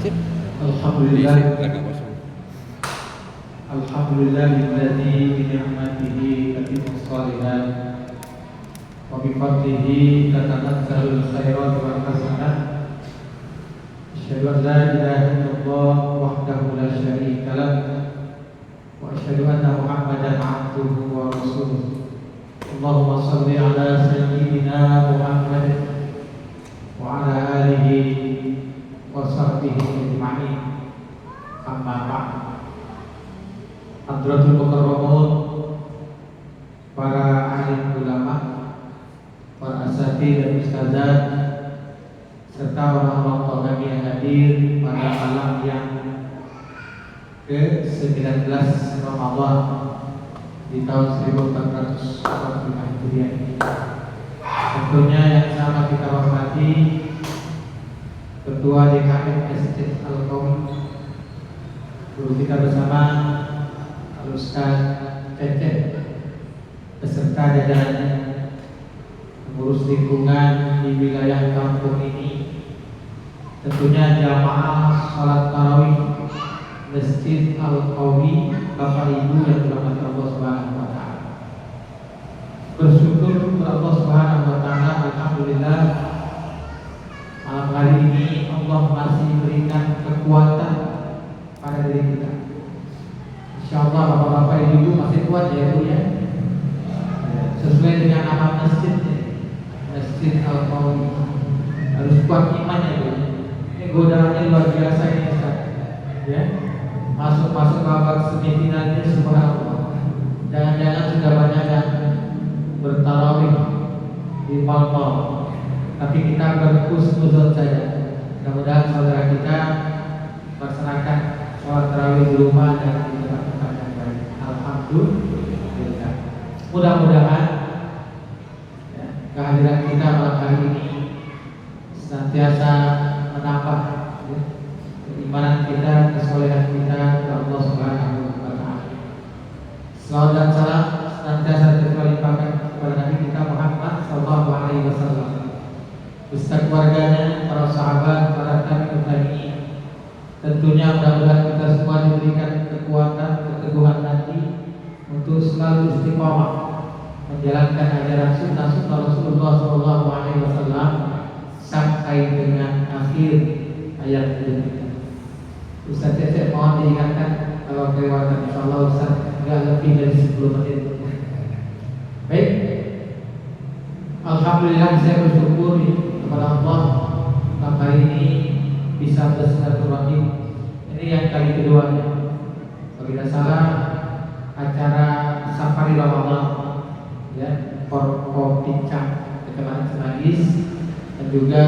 Alhamdulillah. Alhamdulillahilladzi bi ni'matihi tatimmu shalihat wa bi fadlihi tatanazzalu khairat wal hasanat. Asyhadu an la ilaha illallah wahdahu la syarika lah wa asyhadu anna Muhammadan 'abduhu wa rasuluh. Allahumma shalli ala sayyidina Muhammad wa ala alihi wa sahbihi ajma'in. Amma ba'd. Hadratul Mukarramun, para alim ulama, para asatidz dan ustazat, serta orang-orang tua kami yang hadir pada malam yang ke-19 Ramadan di tahun 1445 Hijriah ini. Tentunya yang sama kita hormati Ketua DKM Masjid Al-Qaumi, guru kita bersama Ustaz Cecep, beserta jajarannya, pengurus lingkungan di wilayah kampung ini, tentunya jamaah salat tarawih Masjid Al-Qaumi, Bapak Ibu yang dirahmati Allah Subhanahu wa taala. Bersyukur kepada Allah Subhanahu wa taala, alhamdulillah malam hari ini Allah masih berikan kekuatan pada diri kita. Insyaallah bapak-bapak ibu masih kuat ya Bu ya. Sesuai dengan nama masjidnya, Masjid Al-Qaumi. Harus kuat imannya Bu. Ini godaannya luar biasa ini Ustaz. Ya. Masuk babak semifinalnya subhanallah. Jangan-jangan sudah banyak yang bertarawih di mal-mal. Tapi kita berhusnuzon saja. Mudah-mudahan saudara kita melaksanakan sholat tarawih di rumah dan di tempat-tempat yang baik. Alhamdulillah. Mudah-mudahan ya, kehadiran kita malam hari ini senantiasa menambah ya, keimanan kita, kesolehan kita kepada Allah Subhanahu wa taala. Salawat dan salam senantiasa terlimpahkan kepada Nabi kita Muhammad sallallahu alaihi wasallam, beserta keluarganya, para sahabat, para tabi'in. Tentunya mudah-mudahan kita semua diberikan kekuatan, keteguhan hati untuk selalu istiqomah menjalankan ajaran sunnah Rasulullah SAW sampai dengan akhir hayat kita. Ustaz Cecep mohon diingatkan kalau kelewatan, insyaallah Ustaz enggak lebih dari 10 menit. Baik. Alhamdulillah saya bersyukur kepada Allah malam hari ini bisa bersilaturahim. Ini yang kali keduanya. Kalau tidak salah acara Safari Ramadan ya, Forkopimcam Kecamatan Semangis, dan juga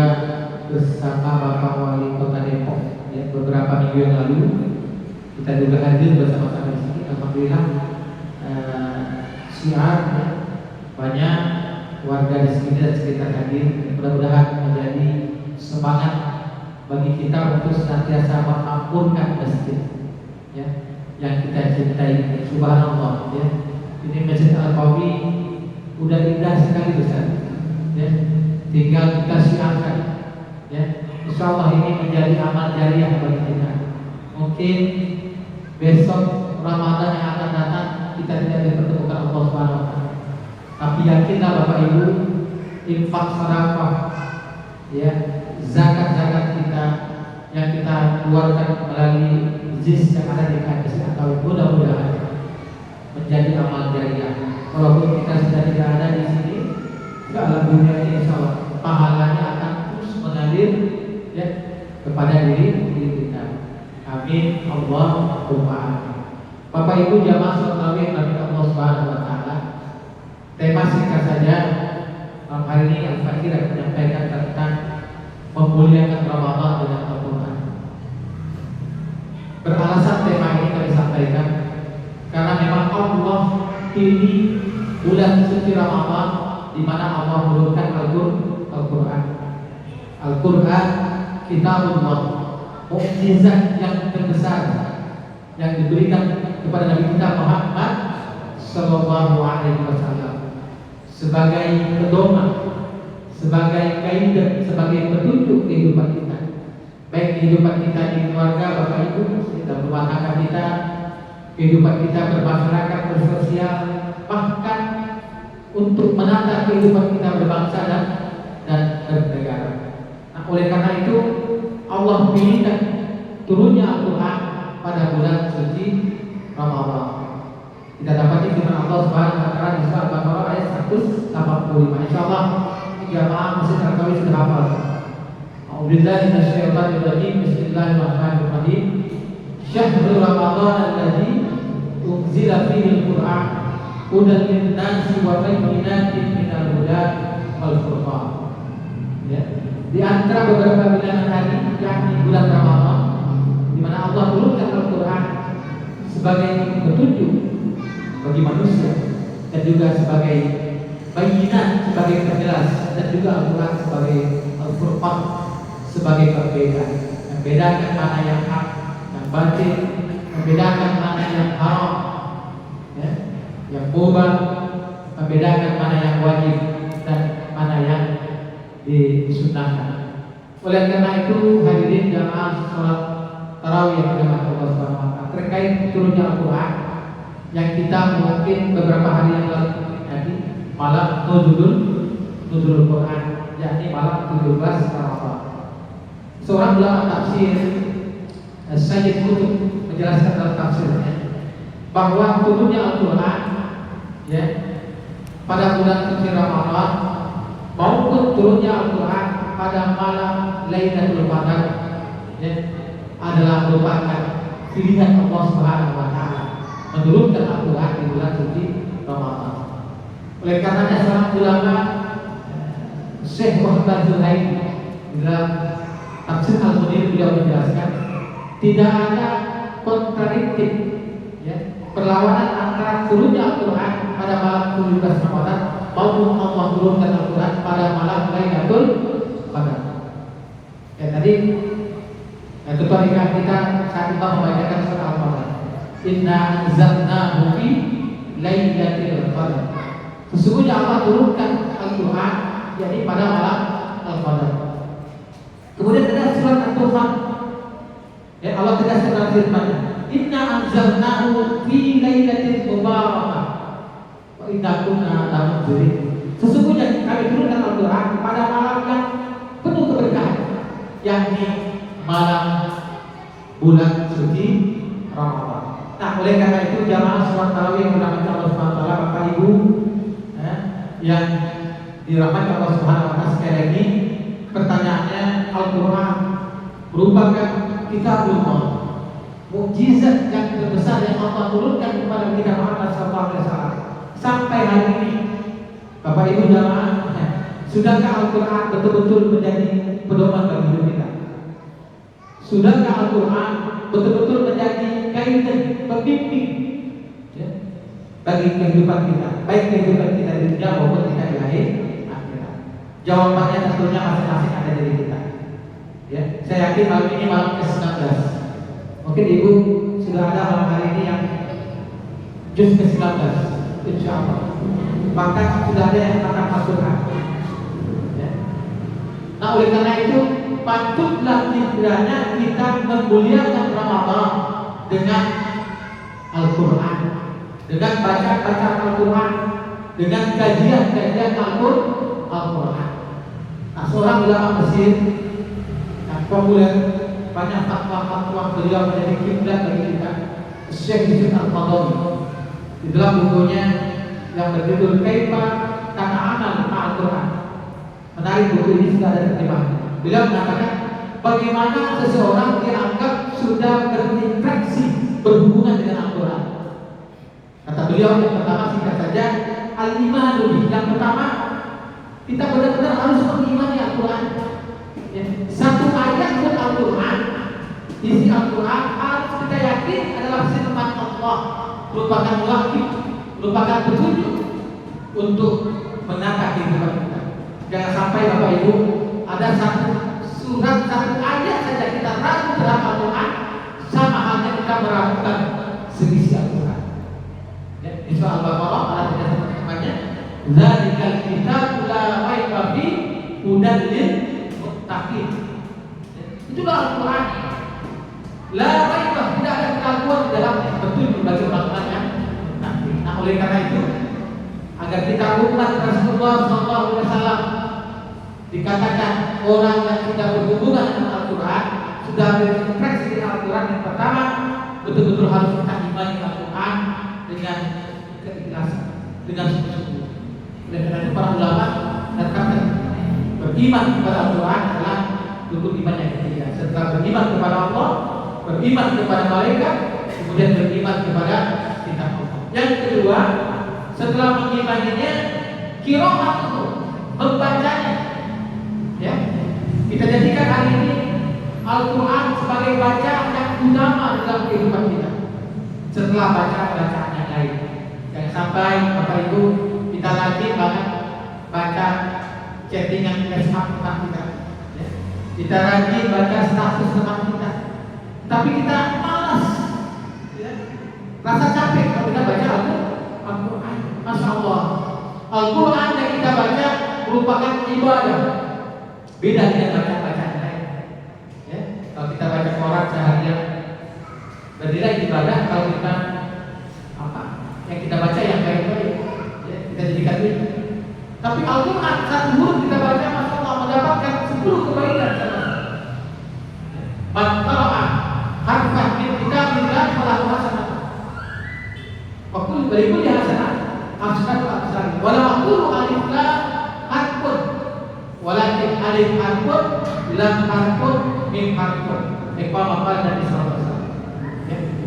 bersama Bapak Wali Kota Depok ya, beberapa minggu yang lalu kita juga hadir bersama-sama di sini. Alhamdulillah syiar ya, banyak warga di sini dan sekitar hadir. Mudah-mudahan menjadi semangat bagi kita untuk senantiasa mengampunkan masjid ya, yang kita cintai. Subhanallah ya. Ini Masjid Al-Qaumi udah indah sekali Ustaz ya. Tinggal kita siapkan ya. Insyaallah ini menjadi amal jariah bagi kita. Mungkin besok Ramadan yang akan datang kita tidak dipertemukan Allah Subhanahu wa taala. Tapi yakinlah Bapak Ibu, infak sedekah ya, zakat kita yang kita keluarkan melalui jis yang ada di KDS atau mudah-mudahan menjadi amal jariah. Walaupun kita sudah tidak ada di sini, ke alam dunia ini insyaallah pahalanya akan terus mengalir ya kepada diri kita. Amin Allahumma amin. Bapak Ibu jamaah salat tarawih bagi Allah Subhanahu wa taala. Tema singkat saja hari ini Al-Fakir akan menyampaikan tentang memuliakan Ramadan dengan Al-Quran. Beralasan tema ini kami sampaikan karena memang Allah pilih bulan suci Ramadan di mana Allah menurunkan Al-Quran. Al-Quran kitabullah, mukjizat yang terbesar yang diberikan kepada Nabi kita Muhammad sallallahu alaihi wasallam sebagai pedoman, sebagai kaidah, sebagai petunjuk kehidupan kita. baik kehidupan kita di keluarga, Bapak Ibu, dalam rumah tangga kita, kehidupan kita bermasyarakat, bersosial, bahkan untuk menata kehidupan kita berbangsa dan bernegara. Nah, oleh karena itu Allah pilihkan turunnya Al-Quran pada bulan suci Ramadan. Kita dapati firman Allah Subhanahu wa taala di surah Al-Baqarah ayat 185. Insyaallah jamaah masjid Al-Kawi sudah hafal. A'udzubillahi minasyaitonir rajim. Bismillahirrahmanirrahim. Syahrul Ramadan alladzi unzila fihi al-Qur'an hudan lin-nasi wa bayyinatin minal huda wal furqan. Ya. Di antara beberapa bilangan hari yakni bulan Ramadan di mana Allah turunkan Al-Quran sebagai petunjuk bagi manusia dan juga sebagai bayyinat, sebagai penjelas, dan juga Al-Quran sebagai Al-Furqan, sebagai perbedaan, membedakan mana yang hak, yang batil, membedakan mana yang haram, ya, yang mubah, membedakan mana yang wajib dan mana yang disunahkan. Oleh karena itu hadirin jamaah salat tarawih yang dirahmati Allah Subhanahu wa taala, terkait turunnya Al-Quran yang kita mungkin beberapa hari yang lalu tadi malam nuzulul Quran, yakni malam 17 Ramadan. Seorang ulama tafsir Sayyid Qutb menjelaskan dalam tafsirnya bahwa turunnya Al-Quran ya pada bulan suci Ramadan maupun turunnya Al-Quran pada malam Lailatul Qadar ya, adalah merupakan pilihan Allah Subhanahu wa taala menurunkan Al-Quran di bulan suci Ramadan. Oleh karenanya seorang ulama Syekh Muhammad Zuhair dalam tafsir Al-Munir beliau menjelaskan tidak ada kontradiktif ya, perlawanan antara turunnya Al-Quran pada malam 17 Ramadan maupun Allah turunkan Al-Quran pada malam Lailatul Qadar. Ya tadi ketua nikah kita saat kita membacakan surat Al-Qadar. Inna anzalnahu fi Lailatul Qadar. Sesungguhnya Allah turunkan Al-Quran yakni pada malam Al-Qadar. Kemudian ada surat At-Tuhan. Ya Allah tegaskan dalam firman-Nya, Inna anzalnahu fi Lailatul Mubarakah. Wa inna kunna munzirin. Sesungguhnya kami turunkan Al-Quran pada malam yang penuh keberkahan, yakni malam bulan suci Ramadan. Nah, oleh karena itu jamaah sholat tarawih yang dirahmati Allah Subhanahu wa taala, Bapak Ibu yang dirahmati Allah Subhanahu wa taala, sekali lagi pertanyaannya, Al-Quran merupakan kitabullah, mukjizat yang terbesar yang Allah turunkan kepada kita Muhammad SAW sampai hari ini. Bapak Ibu jamaah, sudahkah Al-Quran betul-betul menjadi pedoman bagi hidup kita? Sudahkah Al-Quran betul-betul menjadi guidance, pembimbing ya, bagi kehidupan kita, baik kehidupan kita di dunia maupun kita di akhirat? Jawabannya tentunya masing-masing ada dari kita. Ya, saya yakin malam ini malam ke-19. Mungkin Ibu sudah ada malam hari ini yang juz ke-19, insyaallah. Bahkan sudah ada yang akan masukkan. Ya. Nah, oleh karena itu patutlah kiranya kita memuliakan Ramadan dengan Al-Quran, dengan baca Al-Quran, dengan kajian Al-Quran. Nah, seorang ulama Mesir yang populer, banyak fatwa-fatwa beliau menjadi kiblat bagi kita, Syekh Yusuf Al-Qadhawi, di dalam bukunya yang berjudul Kaifa Tana'amal Al-Quran. Menarik, buku ini sudah ada terjemahannya. Beliau mengatakan bagaimana seseorang dianggap sudah berinteraksi, berhubungan dengan Al-Quran. Kata beliau yang pertama singkat saja, al-imanu. Yang pertama, kita benar-benar harus mengimani Al-Quran. Ya. Satu ayat pun Al-Quran, isi Al-Quran harus kita yakin adalah firman Allah, merupakan wahyu, merupakan petunjuk untuk menata kehidupan kita. Jangan sampai Bapak Ibu ada satu surat, satu ayat saja kita ragu dalam Al-Quran, sama halnya kita meragukan seisi Al-Quran. Ya, di surah Al-Baqarah ayat 3-nya, Dzalikal kitabu la raiba fihi hudan lil muttaqin. Itu Itulah Al-Quran. La raibah, tidak ada keraguan di dalamnya. Betul bagi orang-orang yang nanti. Nah, oleh karena itu, agar kita umat Rasulullah SAW dikatakan orang yang tidak berhubungan dengan Al-Quran, sudah berinterest dengan Al-Quran, yang pertama betul-betul harus kita imani Al-Quran dengan keikhlasan, dengan sungguh-sungguh. Oleh karena itu para ulama katakan beriman kepada Al-Quran adalah rukun iman yang ketiga. Setelah beriman kepada Allah, beriman kepada malaikat, kemudian beriman kepada kitab Allah. Yang kedua, setelah mengimaninya, qiraat itu membacanya. Ya, kita jadikan hari ini Al-Quran sebagai bacaan yang utama dalam kehidupan kita. Setelah bacaan yang lain, jangan sampai Bapak Ibu kita lagi banget baca chattingan WhatsApp teman kita. Ya. Kita rajin baca status teman kita, tapi kita malas. Ya. Rasa capek kalau kita baca Al-Quran. Masya Allah, Al-Quran yang kita baca merupakan ibadah. Beda dengan bacaan lain. Ya, kalau kita baca Quran seharian bernilai ibadah, kalau kita yang kita baca yang baik-baik, ya, kita jadikan itu. Tapi Al-Quran satu huruf kita baca, masya Allah, mendapatkan 10 kebaikan. Man qara'a harfan min kitabillah falahu hasanah. Fakul berikut hasanah. Hasanah al-absar. Wala aqulu alif lam harfun, walakin alif harfun, lam harfun, mim harfun. Iqamah dan Isra.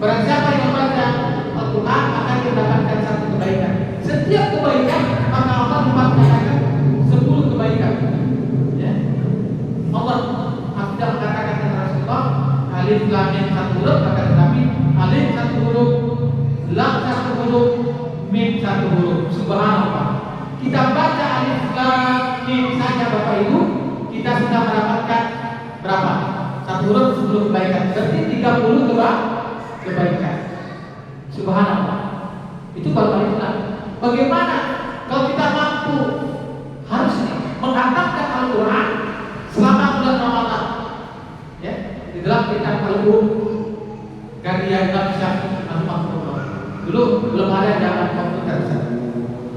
Barang siapa yang membaca Al-Quran akan mendapatkan satu kebaikan. Setiap kebaikan maka Allah mengatakan 10 kebaikan. Ya. Allah tidak mengatakan kepada Rasulullah alif lam mim satu huruf, maka tetapi alif satu huruf, lam satu huruf, mim satu huruf. Subhanallah. Kita baca alif lam mim saja Bapak Ibu, kita sudah mendapatkan berapa? Satu huruf 10 kebaikan. Berarti 30 kebaikan. Subhanallah. Itu baru alif lam. Bagaimana kalau kita mampu harus menghantamkan Al-Quran selama bulan Ramadan? Ya, di dalam kitab Al-Qur'an karya Imam Syafi'i rahimahullah. Dulu belum ada zaman komputer,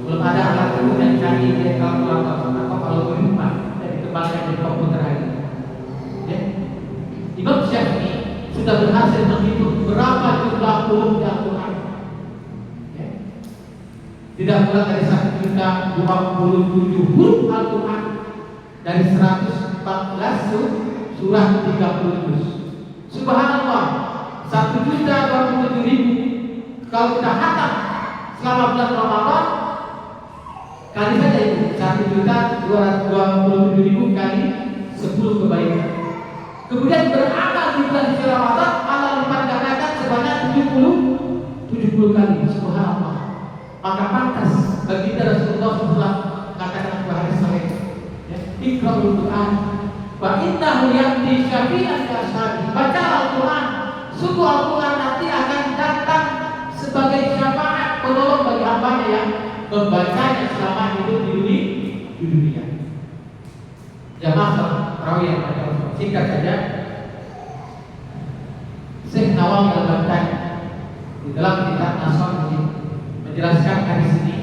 belum ada alat yang canggih kayak kalkulator atau algoritma yang dikembangkan di komputer hari. Ya. Imam Syafi'i sudah berhasil menghitung berapa jumlah huruf di Al-Quran. Ya. Tidak kurang dari 1.027 huruf Al-Quran dari 114 surah 30 juz. Subhanallah, 1.027.000 kalau kita hatam selama bulan Ramadan, kali saja itu 1.227.000 kali 10 kebaikan. Kemudian beramal di bulan suci Ramadan, Allah lipat gandakan sebanyak 70 kali. Subhanallah. Maka pantas bagi Rasulullah SAW katakan kepada hadis sahih, ya, Iqra'ul Quran wa innahu ya'ti syafi'an li ashabi. Baca Al-Quran, sungguh Al-Quran nanti akan datang sebagai syafaat penolong bagi hambanya yang membacanya selama hidup di dunia. Jamaah tarawih yang ada. Singkat saja, Syekh Nawawi Al-Baghdadi di dalam kitab Nasr menjelaskan hadis ini,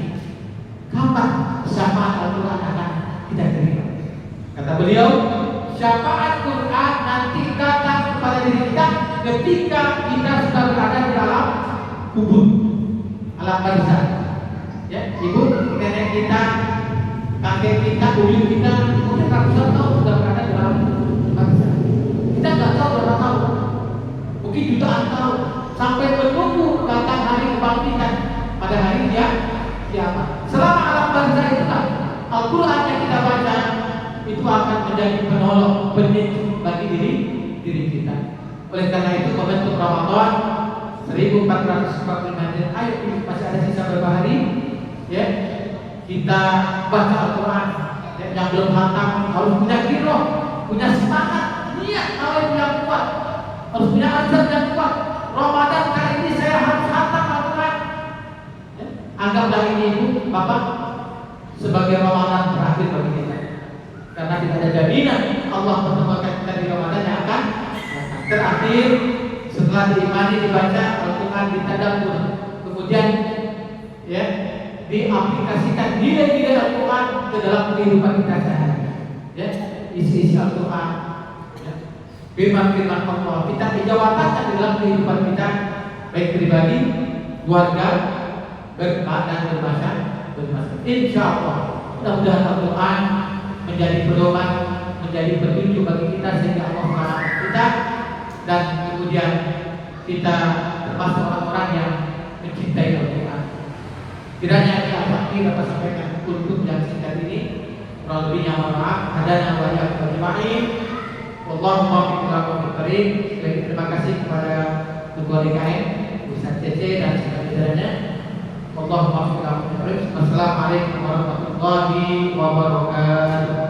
kapan syafaat Al-Quran akan kita terima. Kata beliau, syafaat Quran nanti datang kepada diri kita ketika kita sudah berada di dalam kubur, alam barzah. Ya, ibu, nenek kita, kakek kita, buyut kita, mungkin ratusan tahun sudah berada di dalam barzah. Kita nggak tahu berapa tahun, mungkin jutaan tahun, sampai menunggu datang hari kebangkitan pada hari dia kiamat. Selama alam barzah itu kan Al-Quran yang kita baca itu akan menjadi penolong, penyembuh bagi diri kita. Oleh karena itu momentum Ramadan 1445, ayo masih ada sisa beberapa hari, ya, kita baca Al-Quran. Ya, yang belum hatam harus punya giroh, punya semangat, niat awal yang kuat, harus punya azam yang kuat. Ramadan kali ini saya harus hatam Al-Quran. Ya, anggaplah ini ibu, bapak sebagai Ramadan terakhir bagi kita, karena tidak ada jaminan Allah mempertemukan kita di Ramadan yang akan takdir, setelah diimani dibaca Al-Quran ditadabbur, kemudian ya diaplikasikan nilai-nilai Al-Quran ke dalam kehidupan kita sehari-hari. Ya, isi-isi Al-Quran, ya, firman-firman Allah kita dijawabkan di dalam kehidupan kita, baik pribadi, keluarga, dan bermasyarakat. Insya Allah, mudah-mudahan Al-Quran menjadi pedoman, menjadi petunjuk bagi kita sehingga Allah menyelamatkan kita, dan kemudian kita termasuk orang-orang yang mencintai Al-Quran. Kiranya yang dapat sampaikan untuk yang singkat ini. Kurang lebihnya mohon maaf. Hadana wa iyyakum ajma'in. Wallahu muwaffiq. Terima kasih kepada Ketua DKM Ustaz Cece dan saudara-saudaranya. Wallahu muwaffiq. Wassalamualaikum warahmatullahi wabarakatuh.